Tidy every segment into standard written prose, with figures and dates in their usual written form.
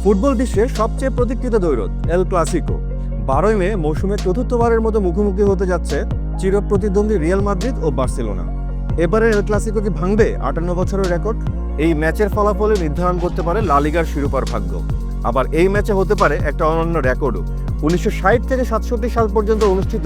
Football বিশ্বের সবচেয়ে প্রতীক্ষিত দ্বৈরথ এল ক্লাসিকো 12 মে মৌসুমে চতুর্থবারের মতো মুখোমুখি হতে যাচ্ছে চিরপ্রতিদ্বন্দ্বী রিয়াল মাদ্রিদ ও বার্সেলোনা। এবারে এল ক্লাসিকো কি ভাঙবে 58 বছরের রেকর্ড? এই ম্যাচের ফলাফলে নির্ধারণ করতে পারে লা লিগার শিরোপার ভাগ্য। আবার এই ম্যাচে হতে পারে একটা অনন্য রেকর্ডও। 1960 থেকে 67 সাল পর্যন্ত অনুষ্ঠিত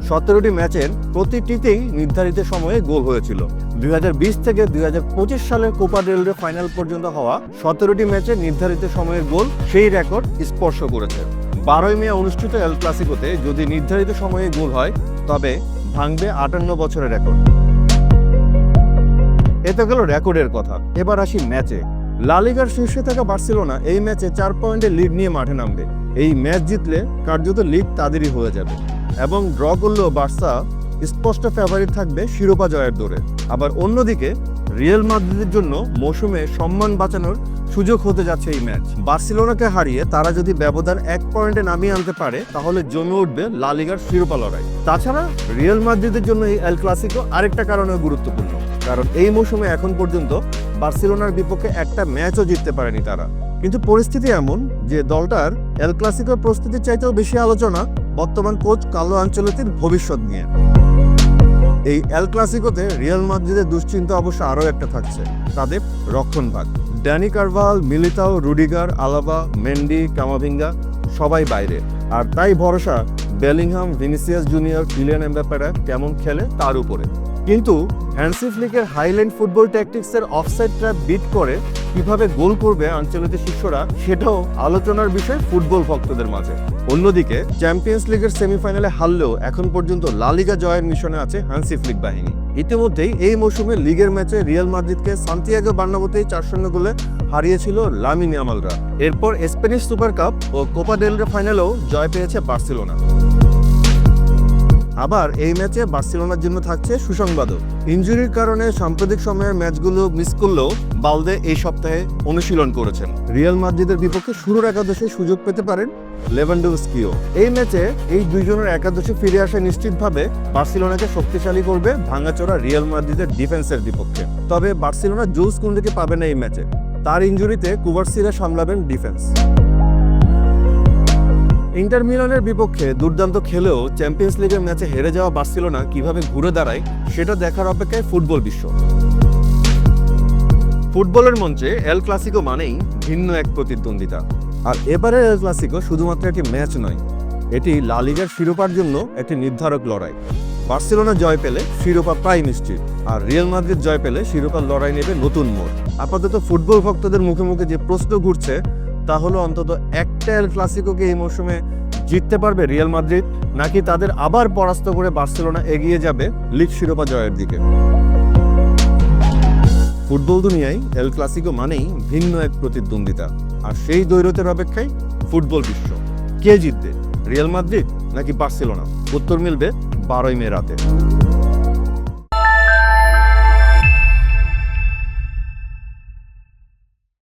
17টি ম্যাচের প্রতিটিতেই নির্ধারিত সময়ে গোল হয়েছিল। 2020 থেকে 2025 সালের কোপা ডেল রে ফাইনাল পর্যন্ত হওয়া 17টি ম্যাচে নির্ধারিত সময়ের গোল সেই রেকর্ড স্পর্শ করেছে। 12 মে অনুষ্ঠিত এল ক্লাসিকোতে যদি নির্ধারিত সময়ে গোল হয় তবে ভাঙবে 58 বছরের রেকর্ড। এতে গেল রেকর্ডের কথা। এবার আসি ম্যাচে। লা লিগার শীর্ষে থাকা বার্সেলোনা এই ম্যাচে 4 পয়েন্টের লিড নিয়ে মাঠে নামবে। এই ম্যাচ জিতলে কার্যত লিগ তাদেরই হয়ে যাবে এবং ড্র করলেও বার্সা স্পষ্ট ফেভারিট থাকবে শিরোপা জয়ের দৌড়ে। আবার অন্যদিকে রিয়াল মাদ্রিদের জন্য মৌসুমে সম্মান বাঁচানোর সুযোগ হতে যাচ্ছে এই ম্যাচ। বার্সেলোনাকে হারিয়ে তারা যদি ব্যবধান 1 পয়েন্টে নামিয়ে আনতে পারে তাহলে জমে উঠবে লা লিগার শিরোপা লড়াই। তাছাড়া রিয়াল মাদ্রিদের জন্য এই এল ক্লাসিকো আরেকটা কারণেও গুরুত্বপূর্ণ, কারণ এই মৌসুমে এখন পর্যন্ত বার্সেলোনার বিপক্ষে একটা ম্যাচও জিততে পারেনি তারা। কিন্তু পরিস্থিতি এমন যে দলটার এল ক্লাসিকোর প্রস্তুতির চাইতেও বেশি আলোচনা বর্তমান কোচ কার্লো আনচেলত্তির ভবিষ্যৎ নিয়ে। এই এল ক্লাসিকোতে রিয়াল মাদ্রিদের দুশ্চিন্তা অবশ্য আরও একটা থাকছে, তাদের রক্ষণভাগ। Dani Carvajal, Militao, Rudiger, Alaba, Mendy, Camavinga সবাই বাইরে। আর তাই ভরসা বেলিংহাম, ভিনিসিয়াস জুনিয়র, কিলিয়ান এমবাপ্পেরা কেমন খেলে তার উপরে। কিন্তু হ্যান্সি ফ্লিকের হাইল্যান্ড ফুটবল ট্যাকটিক্সের অফসাইড ট্র্যাপ বিট করে কিভাবে গোল করবে আনচেলত্তির শিষ্যরা সেটাও আলোচনার বিষয় ফুটবল ভক্তদের মাঝে। অন্যদিকে চ্যাম্পিয়ন্স লিগের সেমিফাইনালে হারলেও এখন পর্যন্ত লা লিগা জয়ের মিশনে আছে হ্যান্সি ফ্লিক বাহিনী। ইতিমধ্যেই এই মৌসুমে লিগের ম্যাচে রিয়াল মাদ্রিদকে সান্তিয়াগো বার্নাব্যুতেই 4-0 গোলে হারিয়েছিল লামিন ইয়ামালরা। এরপর স্প্যানিশ সুপার কাপ ও কোপা ডেল রে ফাইনালেও জয় পেয়েছে বার্সেলোনা। আবার এই ম্যাচে বার্সেলোনার জন্য থাকছে সুসংবাদও। ইনজুরির কারণে সাম্প্রতিক সময়ের ম্যাচগুলো মিস করলেও বালদে এই সপ্তাহে অনুশীলন করেছেন। রিয়াল মাদ্রিদের বিপক্ষে শুরুর একাদশে সুযোগ পেতে পারেন লেভানডোভস্কিও। এই ম্যাচে এই দুইজনের একাদশে ফিরে আসা নিশ্চিতভাবে বার্সেলোনাকে শক্তিশালী করবে ভাঙাচোরা রিয়াল মাদ্রিদের ডিফেন্সের বিপক্ষে। তবে বার্সেলোনা জুলস কুন্ডেকে পাবে না এই ম্যাচে। তার ইনজুরিতে কুবার্সিরা সামলাবেন ডিফেন্স। ইন্টার মিলানের বিপক্ষে দুর্দান্ত খেলেও চ্যাম্পিয়ন্স লিগের ম্যাচে হেরে যাওয়া বার্সেলোনা কিভাবে ঘুরে দাঁড়ায় সেটা দেখার অপেক্ষায় ফুটবল বিশ্ব। ফুটবলের মঞ্চে এল ক্লাসিকো মানেই ভিন্ন এক প্রতিদ্বন্দ্বিতা। আর এবারের এল ক্লাসিকো শুধুমাত্র একটি ম্যাচ নয়, এটি লা লিগার শিরোপার জন্য একটি নির্ধারক লড়াই। বার্সেলোনা জয় পেলে শিরোপা প্রায় নিশ্চিত, আর রিয়াল মাদ্রিদ জয় পেলে শিরোপার লড়াই নেবে নতুন মোড়। আপাতত ফুটবল ভক্তদের মুখে মুখে যে প্রশ্ন ঘুরছে তা হলো অন্তত একটা এল ক্লাসিকোকে এই মৌসুমে জিততে পারবে রিয়াল মাদ্রিদ, নাকি তাদের আবার পরাস্ত করে বার্সেলোনা এগিয়ে যাবে লিগ শিরোপা জয়ের দিকে। ফুটবল দুনিয়ায় এল ক্লাসিকো মানেই ভিন্ন এক প্রতিদ্বন্দ্বিতা, আর সেই দ্বৈরথের অপেক্ষায় ফুটবল বিশ্ব। কে জিতবে, রিয়াল মাদ্রিদ নাকি বার্সেলোনা? উত্তর মিলবে 12 মে রাতে।